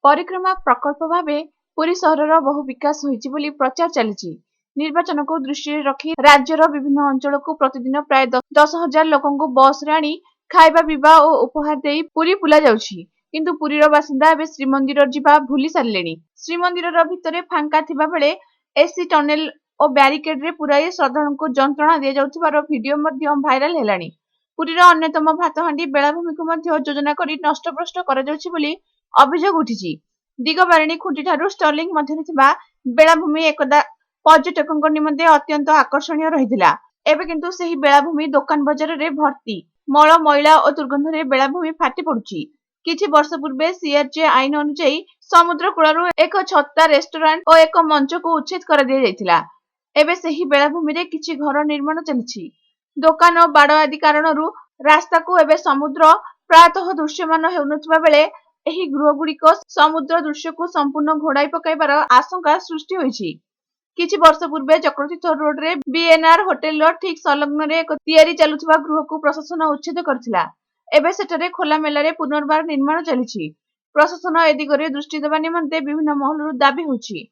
परिक्रमा प्रकल्प भावे पुरी सहरर बहु विकास होइछि बोली प्रचार चलिछि। निर्वाचन को दृष्टि रखी राज्यर विभिन्न अंचल को प्रतिदिन प्राय 10,000 लोकंकु बस रे आनी खाइबा पिबा और उपहार देई पुरी बुला जाउछि। किंतु पुरीर बासिंदा एबे श्रीमंदिर जिबा भूली सारलेनी। श्रीमंदिर भितरे फांका थिबा बेले एसी टनेल और ब्यारिकेड रे पुराई श्रद्धालु को जंत्रणा दिया जाउथिबार वीडियो मध्ये भाइराल हेलानी। पुरीर अन्यतम भातहांडी बेलाभूमि को मध्ये योजना करी नष्टभ्रष्ट करा जाउछि बोली अभियोग उठिछि। दिगबारिणी खुंटी ठारू स्टर्लिंग मध्यरे थिबा बेलाभूमि एकदा पर्यटकଙ୍କ निमंते अत्यंत आकर्षणीय रहिथिला। एबे किंतु सेही बेलाभूमि दोकान बजार रे भर्ती मळ मैला और दुर्गंध रे बेलाभूमि फाटी पडुछि। किछि वर्ष पूर्वे सीआरजे आईन अनुसार समुद्र कूलरू एक छत्ता रेस्टोरेंट और एक मंच को उच्छेद कर दिया जायतिला। एबे सेही बेलाभूमि रे किछि घर निर्माण चलिछि। दोकान और बाड़ आदि कारणरू रास्ता को एबे समुद्र प्रायतः दृश्यमान हेउनथिबा बेले एही गृहगुड़िक समुद्र दृश्य को संपूर्ण घोड़ाई पकाइबार आशंका सृष्टि होइछि। किछि वर्ष पूर्वे चक्रतीर्थ रोड रे बीएनआर होटेल ठीक संलग्न रे एक तैयारी चलुथिबा गृह को प्रशासन उच्छेद करथिला। एबे सेठरे खोला मेला रे पुनर्बार निर्माण चलिछि। प्रशासन ए दिगरे दृष्टि देबा निमंते विभिन्न महलरू दाबी होछि।